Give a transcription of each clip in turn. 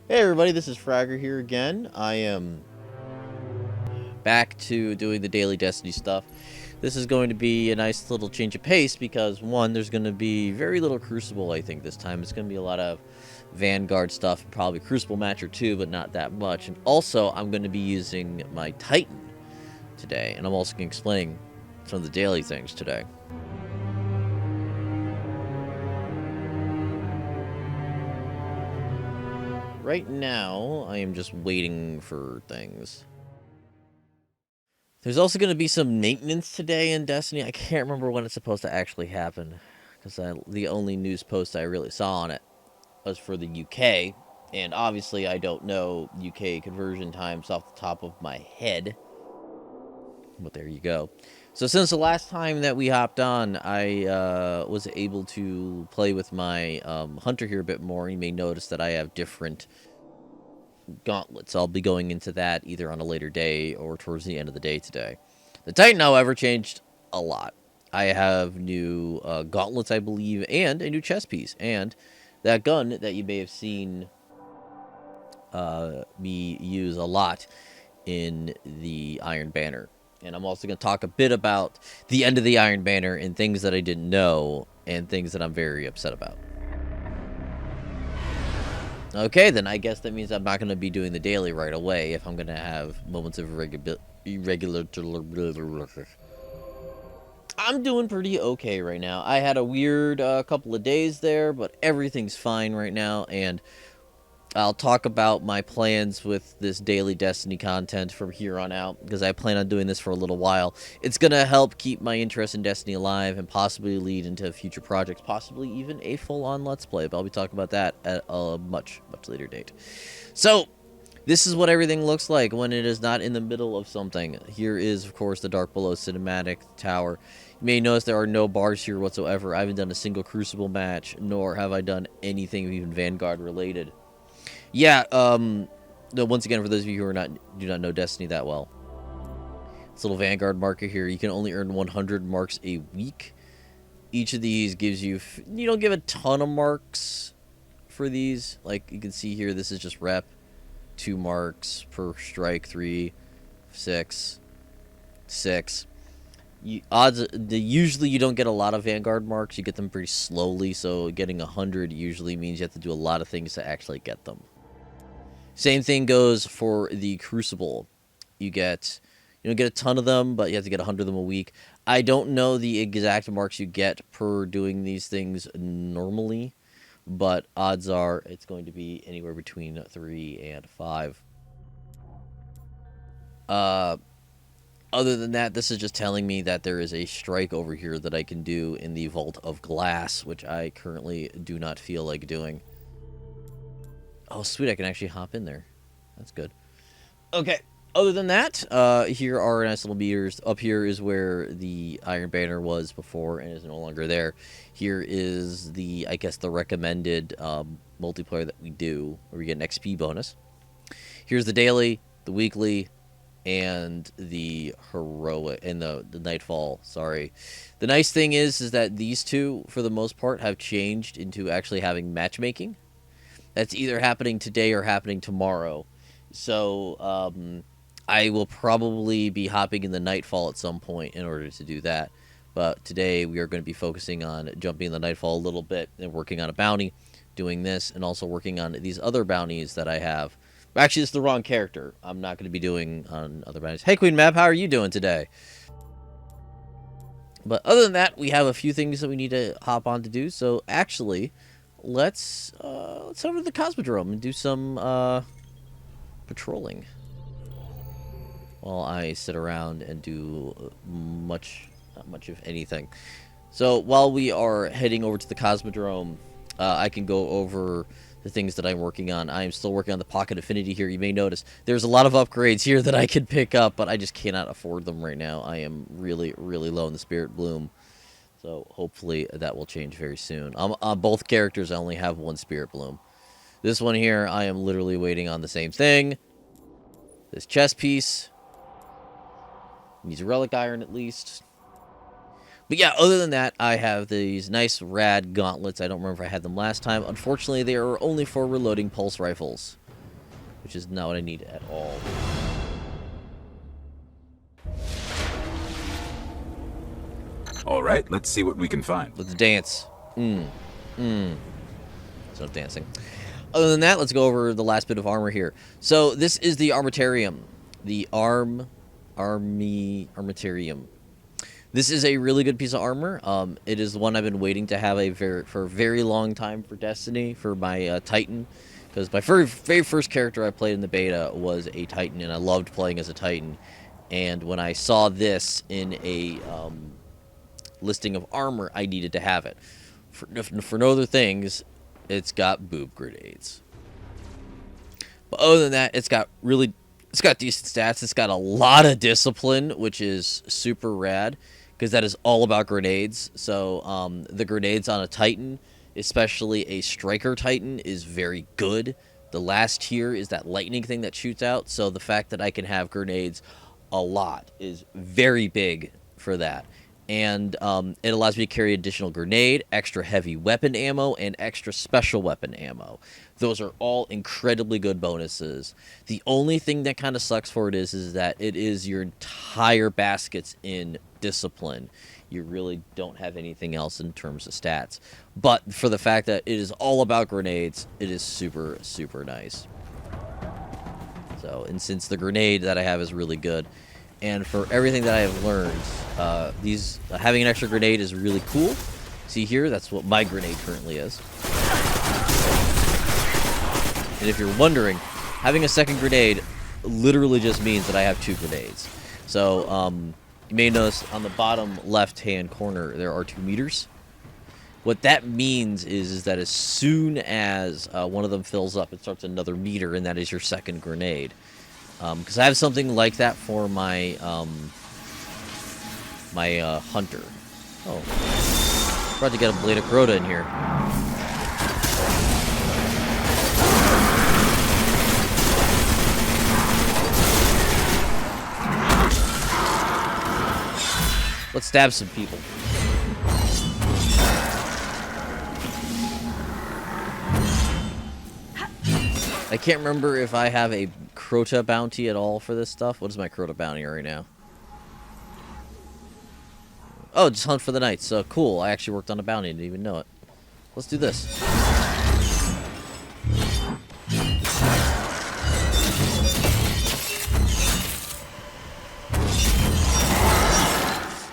Hey everybody, this is Fragger here again. I am back to doing the daily Destiny stuff. This is going to be a nice little change of pace because, one, there's going to be very little Crucible, I think, this time. It's going to be a lot of Vanguard stuff, probably Crucible match or two, but not that much. And also, I'm going to be using my Titan today, and I'm also going to explain some of the daily things today. Right now, I am just waiting for things. There's also going to be some maintenance today in Destiny. I can't remember when it's supposed to actually happen, because the only news post I really saw on it was for the UK, and obviously I don't know UK conversion times off the top of my head, but there you go. So since the last time that we hopped on, I was able to play with my Hunter here a bit more. You may notice that I have different gauntlets. I'll be going into that either on a later day or towards the end of the day today. The Titan, however, changed a lot. I have new gauntlets, I believe, and a new chest piece. And that gun that you may have seen me use a lot in the Iron Banner. And I'm also going to talk a bit about the end of the Iron Banner and things that I didn't know and things that I'm very upset about. Okay, then I guess that means I'm not going to be doing the daily right away if I'm going to have moments of irregular. I'm doing pretty okay right now. I had a weird couple of days there, but everything's fine right now, and I'll talk about my plans with this daily Destiny content from here on out, because I plan on doing this for a little while. It's going to help keep my interest in Destiny alive and possibly lead into future projects, possibly even a full-on Let's Play, but I'll be talking about that at a much, much later date. So, this is what everything looks like when it is not in the middle of something. Here is, of course, the Dark Below cinematic tower. You may notice there are no bars here whatsoever. I haven't done a single Crucible match, nor have I done anything even Vanguard related. Yeah, no, once again, for those of you who do not know Destiny that well, this little Vanguard marker here, you can only earn 100 marks a week. Each of these gives you, you don't give a ton of marks for these. Like you can see here, this is just rep, 2 marks per strike, 3, 6, 6. Usually you don't get a lot of Vanguard marks. You get them pretty slowly, so getting 100 usually means you have to do a lot of things to actually get them. Same thing goes for the Crucible. You don't get a ton of them, but you have to get 100 of them a week. I don't know the exact marks you get per doing these things normally, but odds are it's going to be anywhere between 3 and 5. Other than that, this is just telling me that there is a strike over here that I can do in the Vault of Glass, which I currently do not feel like doing. Oh, sweet, I can actually hop in there. That's good. Okay, other than that, here are nice little meters. Up here is where the Iron Banner was before and is no longer there. Here is I guess, the recommended multiplayer that we do, where we get an XP bonus. Here's the daily, the weekly, and the heroic, and the Nightfall, sorry. The nice thing is that these two, for the most part, have changed into actually having matchmaking. That's either happening today or happening tomorrow. So I will probably be hopping in the Nightfall at some point in order to do that. But today we are going to be focusing on jumping in the Nightfall a little bit and working on a bounty, doing this, and also working on these other bounties that I have. Actually, it's the wrong character. I'm not going to be doing on other bounties. Hey, Queen Map, how are you doing today? But other than that, we have a few things that we need to hop on to do. So actually, let's head over to the Cosmodrome and do some patrolling while I sit around and do not much of anything. So while we are heading over to the Cosmodrome, I can go over the things that I'm working on. I am still working on the Pocket Affinity here. You may notice there's a lot of upgrades here that I could pick up, but I just cannot afford them right now. I am really, really low in the Spirit Bloom. So hopefully that will change very soon. On both characters, I only have 1 Spirit Bloom. This one here, I am literally waiting on the same thing. This chest piece needs a Relic Iron at least. But yeah, other than that, I have these nice rad gauntlets. I don't remember if I had them last time. Unfortunately, they are only for reloading pulse rifles. which is not what I need at all. All right, let's see what we can find. Let's dance. It's not dancing. Other than that, let's go over the last bit of armor here. So this is the Armitarium. The Armitarium. This is a really good piece of armor. It is the one I've been waiting to have for a very long time for Destiny, for my Titan. Because my very first character I played in the beta was a Titan, and I loved playing as a Titan. And when I saw this in a listing of armor, I needed to have it. For no other things, it's got boob grenades. But other than that, it's got decent stats. It's got a lot of discipline, which is super rad, because that is all about grenades. So the grenades on a Titan, especially a Striker Titan, is very good. The last tier is that lightning thing that shoots out, so the fact that I can have grenades a lot is very big for that. And it allows me to carry additional grenade, extra heavy weapon ammo, and extra special weapon ammo. Those are all incredibly good bonuses. The only thing that kind of sucks for it is that it is your entire baskets in discipline. You really don't have anything else in terms of stats. But for the fact that it is all about grenades, it is super, super nice. So, and since the grenade that I have is really good, and for everything that I have learned, having an extra grenade is really cool. See here, that's what my grenade currently is. And if you're wondering, having a second grenade literally just means that I have 2 grenades. So you may notice on the bottom left-hand corner there are 2 meters. What that means is that as soon as one of them fills up, it starts another meter, and that is your second grenade. Because I have something like that for my hunter. Oh, tried to get a Blade of Crota in here. Let's stab some people. I can't remember if I have a Crota bounty at all for this stuff. What is my Crota bounty right now? Oh, just hunt for the knights. So cool. I actually worked on a bounty. I didn't even know it. Let's do this.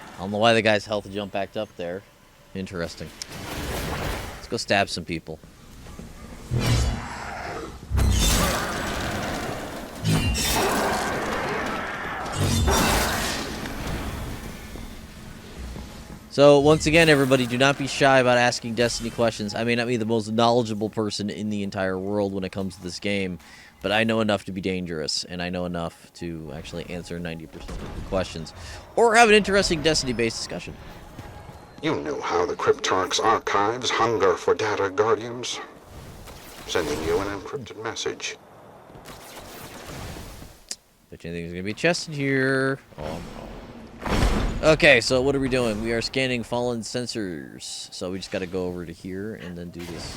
I don't know why the guy's health jumped back up there. Interesting. Let's go stab some people. So, once again, everybody, do not be shy about asking Destiny questions. I may not be the most knowledgeable person in the entire world when it comes to this game, but I know enough to be dangerous, and I know enough to actually answer 90% of the questions, or have an interesting Destiny-based discussion. You know how the Cryptarch's archives hunger for data, Guardians. Sending you an encrypted message. Bet you anything's gonna be a chest in here. Oh, I'm wrong. Okay, so what are we doing? We are scanning fallen sensors. So we just gotta go over to here and then do this.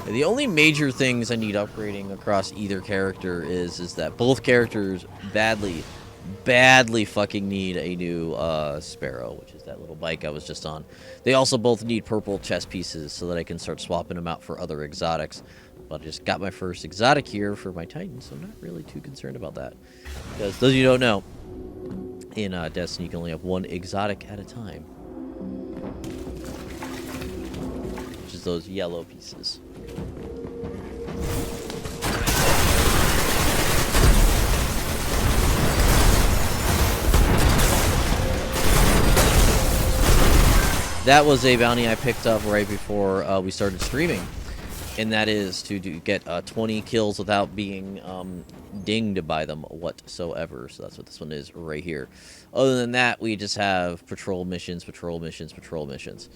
The only major things I need upgrading across either character is that both characters badly fucking need a new Sparrow, which is that little bike I was just on. They also both need purple chest pieces so that I can start swapping them out for other exotics. But I just got my first exotic here for my Titan, so I'm not really too concerned about that. Because those of you who don't know, in Destiny you can only have one exotic at a time. Which is those yellow pieces. That was a bounty I picked up right before we started streaming. And that is to get 20 kills without being dinged by them whatsoever. So that's what this one is right here. Other than that, we just have patrol missions, patrol missions, patrol missions.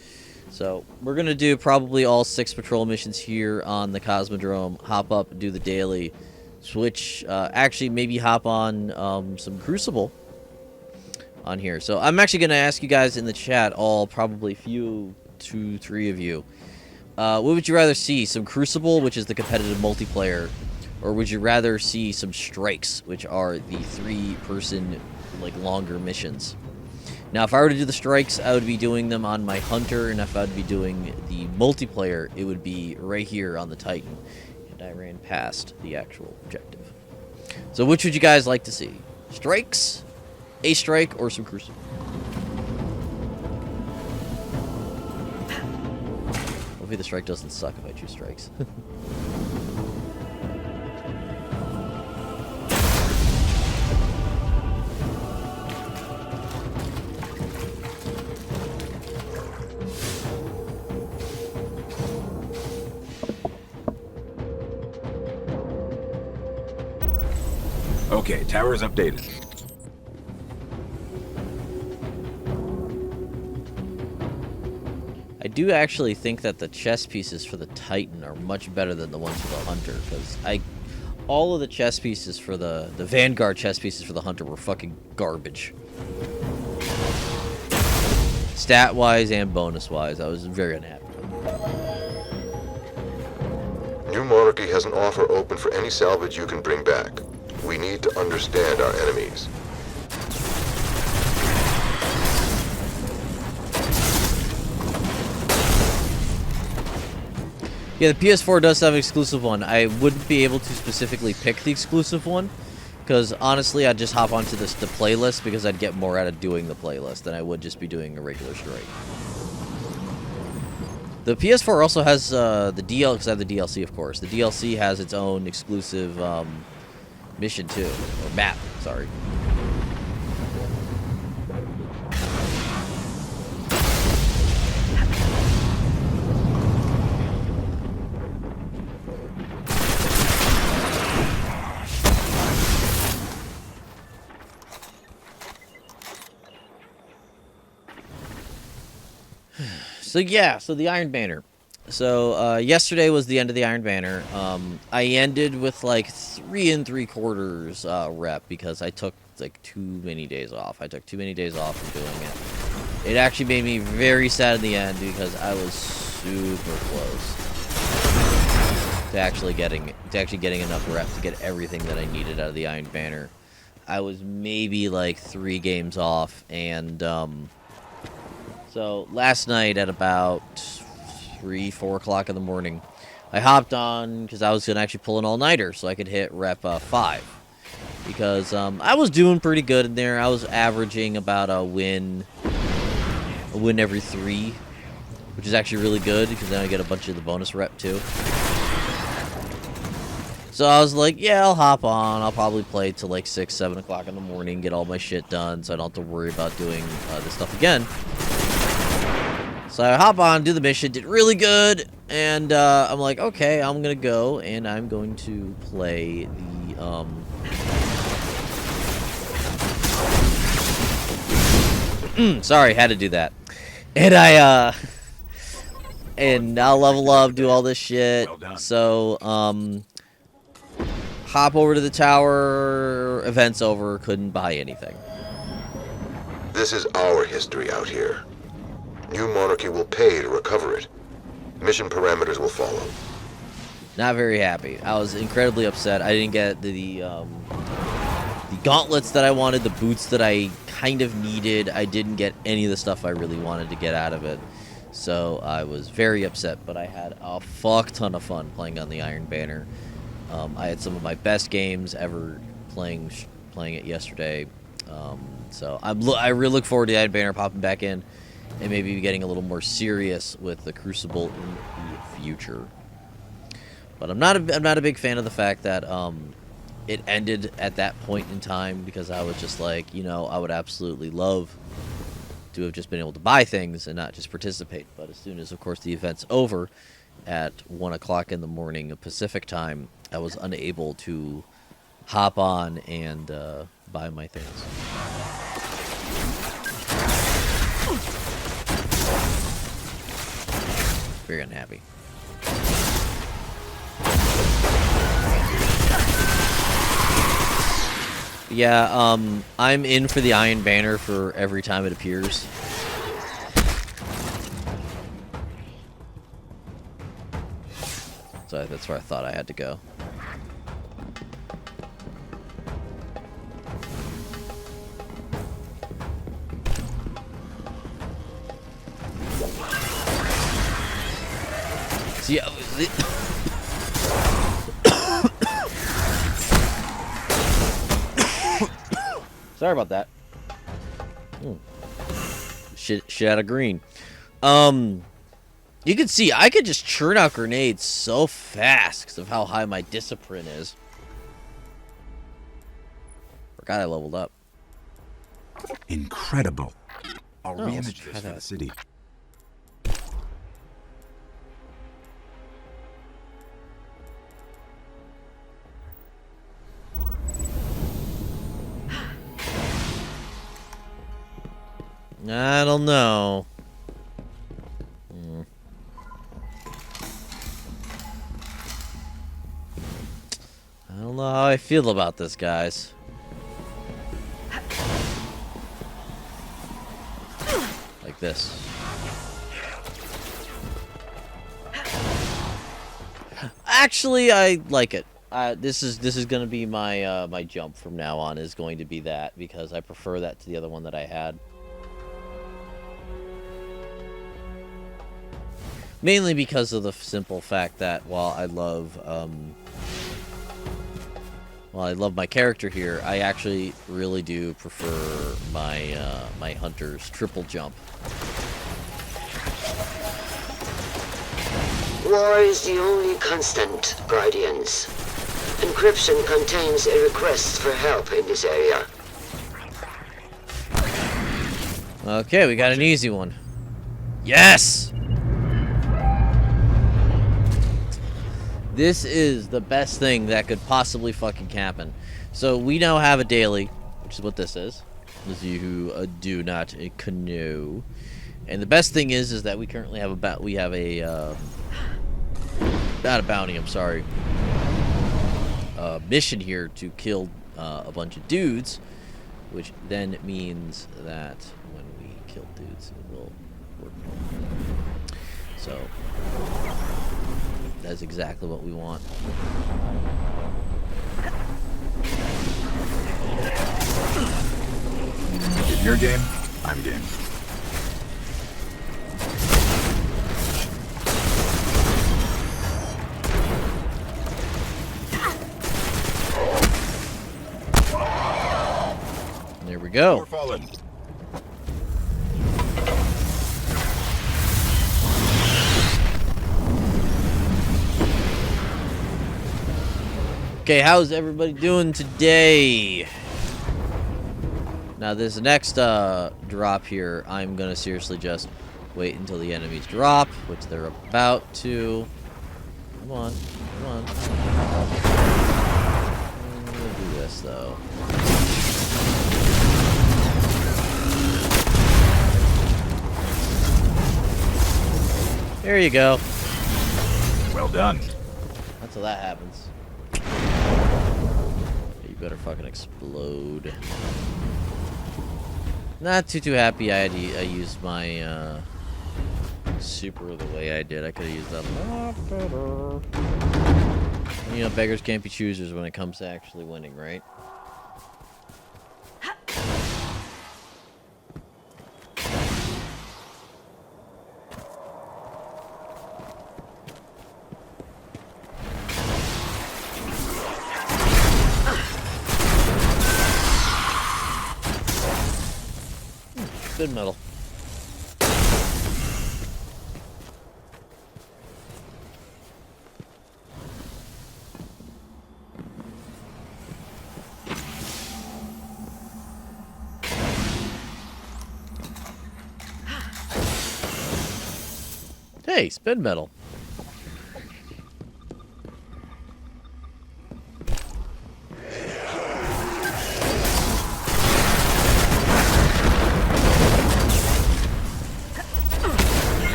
So we're going to do probably all 6 patrol missions here on the Cosmodrome. Hop up, do the daily. Switch, actually maybe hop on some Crucible on here. So I'm actually going to ask you guys in the chat all probably few 2, 3 of you. What would you rather see? Some Crucible, which is the competitive multiplayer, or would you rather see some Strikes, which are the 3-person, like, longer missions? Now, if I were to do the Strikes, I would be doing them on my Hunter, and if I would be doing the multiplayer, it would be right here on the Titan. And I ran past the actual objective. So which would you guys like to see? Strikes, a Strike, or some Crucible? Hopefully the Strike doesn't suck if I choose Strikes. Okay, tower's updated. I do actually think that the chess pieces for the Titan are much better than the ones for the Hunter, because all of the chess pieces for the Vanguard chess pieces for the Hunter were fucking garbage. Stat-wise and bonus-wise, I was very unhappy. New Monarchy has an offer open for any salvage you can bring back. We need to understand our enemies. Yeah, the PS4 does have an exclusive one. I wouldn't be able to specifically pick the exclusive one, because honestly, I'd just hop onto the playlist, because I'd get more out of doing the playlist than I would just be doing a regular strike. The PS4 also has the DLC, because I have the DLC, of course. The DLC has its own exclusive mission too, or map, sorry. So yeah, so the Iron Banner. So yesterday was the end of the Iron Banner. I ended with like 3 3/4 rep because I took like too many days off. I took too many days off from doing it. It actually made me very sad in the end because I was super close to actually getting enough rep to get everything that I needed out of the Iron Banner. I was maybe like 3 games off, and so last night at about 3, 4 o'clock in the morning, I hopped on because I was going to actually pull an all-nighter so I could hit rep 5. Because I was doing pretty good in there. I was averaging about a win every 3, which is actually really good because then I get a bunch of the bonus rep too. So I was like, yeah, I'll hop on. I'll probably play till like 6, 7 o'clock in the morning, get all my shit done so I don't have to worry about doing this stuff again. So I hop on, do the mission, did really good, and I'm like, okay, I'm gonna go, and I'm going to play the, sorry, had to do that. And and I'll level up, do all this shit, Well done. so, hop over to the tower, event's over, couldn't buy anything. This is our history out here. New Monarchy will pay to recover it. Mission parameters will follow. Not very happy. I was incredibly upset. I didn't get the gauntlets that I wanted, the boots that I kind of needed. I didn't get any of the stuff I really wanted to get out of it. So I was very upset, but I had a fuck ton of fun playing on the Iron Banner. I had some of my best games ever playing it yesterday. So I really look forward to the Iron Banner popping back in and maybe getting a little more serious with the Crucible in the future. But I'm not a big fan of the fact that it ended at that point in time, because I was just like, you know, I would absolutely love to have just been able to buy things and not just participate. But as soon as, of course, the event's over at 1 o'clock in the morning of Pacific time, I was unable to hop on and buy my things. Very unhappy. Yeah, I'm in for the Iron Banner for every time it appears. So that's where I thought I had to go. See, sorry about that. Shit out of green. You can see I could just churn out grenades so fast because of how high my discipline is. Forgot I leveled up. Incredible. I'll Oh, let's reimage try this for that. the city. I don't know. I don't know how I feel about this, guys. Like this. Actually, I like it. This is gonna be my my jump from now on. Is going to be that because I prefer that to the other one that I had. Mainly because of the simple fact that while I love my character here, I actually really do prefer my my hunter's triple jump. War is the only constant, Guardians. Encryption contains a request for help in this area. Okay, we got an easy one. Yes! This is the best thing that could possibly fucking happen. So we now have a daily, which is what this is. Those of you who do not know. And the best thing is that we currently have not a bounty, I'm sorry. Mission here to kill a bunch of dudes, which then means that when we kill dudes, it will work. So that's exactly what we want. If you're game, I'm game. There we go. We're falling. Okay, how's everybody doing today? Now this next drop here, I'm gonna seriously just wait until the enemies drop, which they're about to. Come on, come on. I'm gonna do this though. There you go. Well done. That's how that happens. You better fucking explode. Not too happy I used my super the way I did. I could have used that a lot better. You know, beggars can't be choosers when it comes to actually winning, right? Good metal. Hey, spin metal.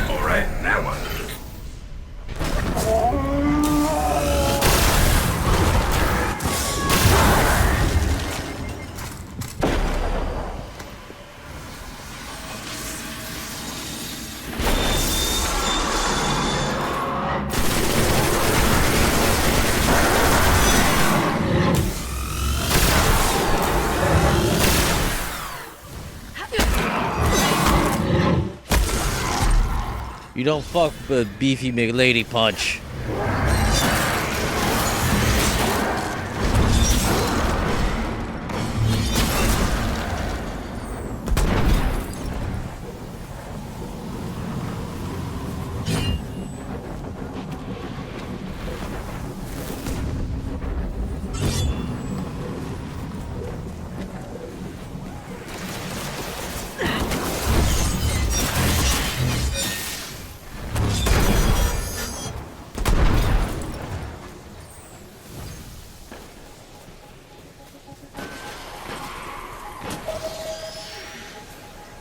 All right, now what? You don't fuck with Beefy McLady Punch.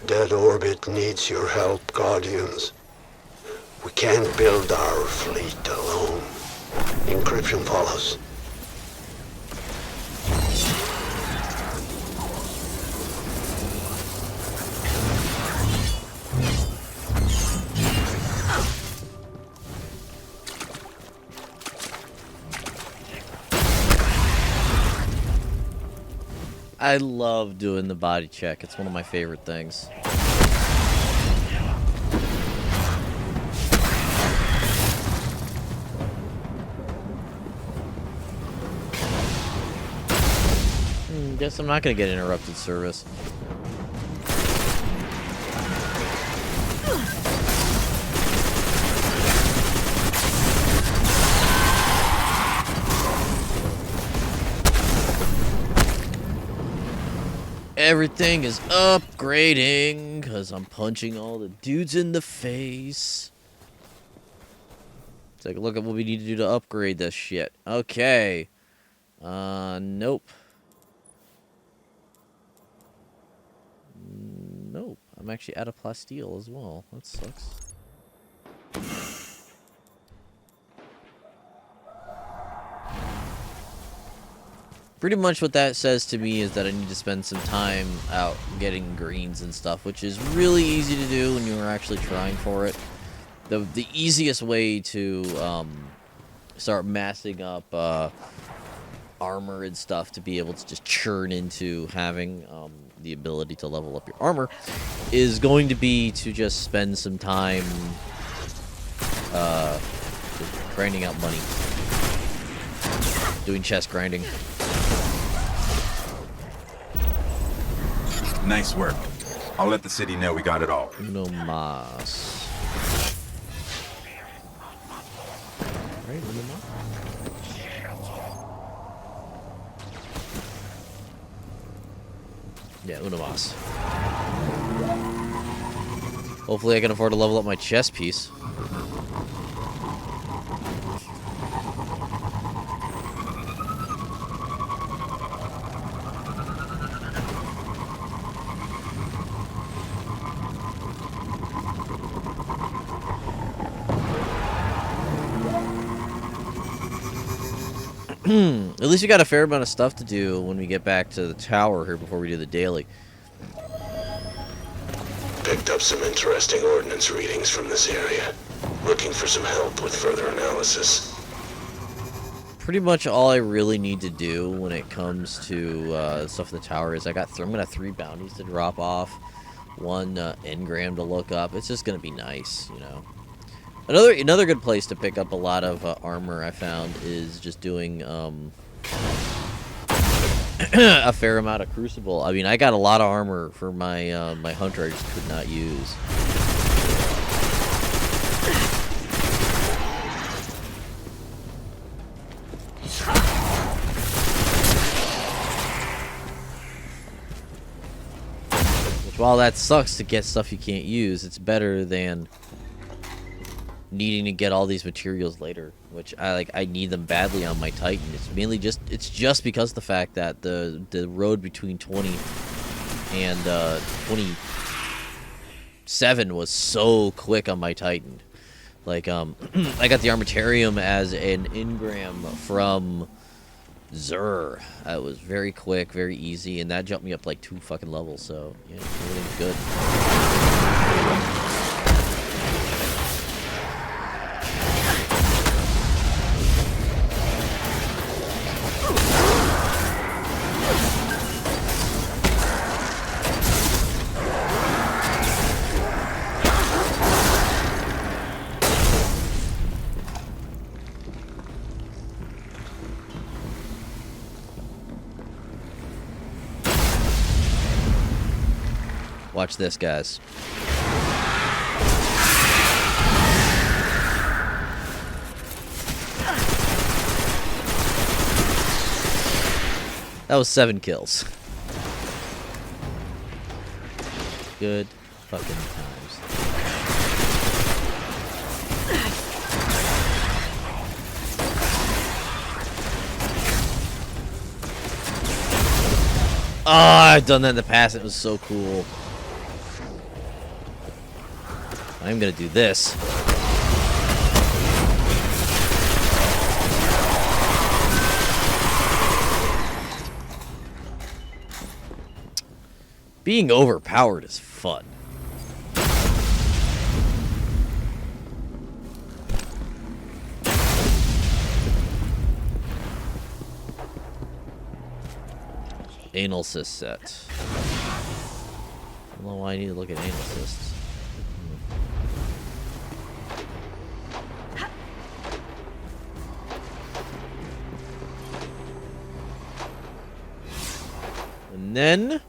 Dead Orbit needs your help, Guardians. We can't build our fleet alone. Encryption follows. I love doing the body check. It's one of my favorite things. Guess I'm not gonna get interrupted service. Everything is upgrading because I'm punching all the dudes in the face. Take a look at what we need to do to upgrade this shit. Okay. Nope. Nope. I'm actually out of plasteel as well. That sucks. Pretty much what that says to me is that I need to spend some time out getting greens and stuff, which is really easy to do when you're actually trying for it. The easiest way to start massing up armor and stuff to be able to just churn into having the ability to level up your armor is going to be to just spend some time just grinding out money. Doing chest grinding. Nice work. I'll let the city know we got it all. No mas. Right, no mas. Yeah, uno mas. Hopefully I can afford to level up my chess piece. At least we got a fair amount of stuff to do when we get back to the tower here before we do the daily. Picked up some interesting ordnance readings from this area. Looking for some help with further analysis. Pretty much all I really need to do when it comes to stuff in the tower is I'm gonna have 3 bounties to drop off, 1 engram to look up. It's just gonna be nice, you know. Another good place to pick up a lot of armor I found is just doing a fair amount of crucible. I mean, I got a lot of armor for my my hunter I just could not use. Which, while that sucks to get stuff you can't use, it's better than needing to get all these materials later, which I need them badly on my Titan. It's just because of the fact that the road between 20 and 27 was so quick on my Titan. Like I got the Armamentarium as an engram from Xur. It was very quick, very easy, and that jumped me up like 2 fucking levels. So yeah, everything's good. Watch this, guys. That was 7 kills. Good fucking times. Oh, I've done that in the past. It was so cool. I'm gonna do this. Being overpowered is fun. Anal cyst set. I don't know why I need to look at anal cysts. And then...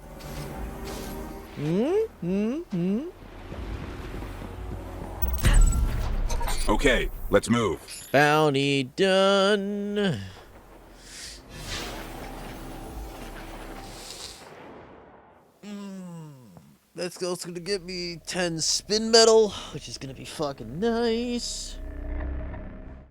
Okay, let's move. Bounty done. That's gonna get me 10 spin metal, which is gonna be fucking nice.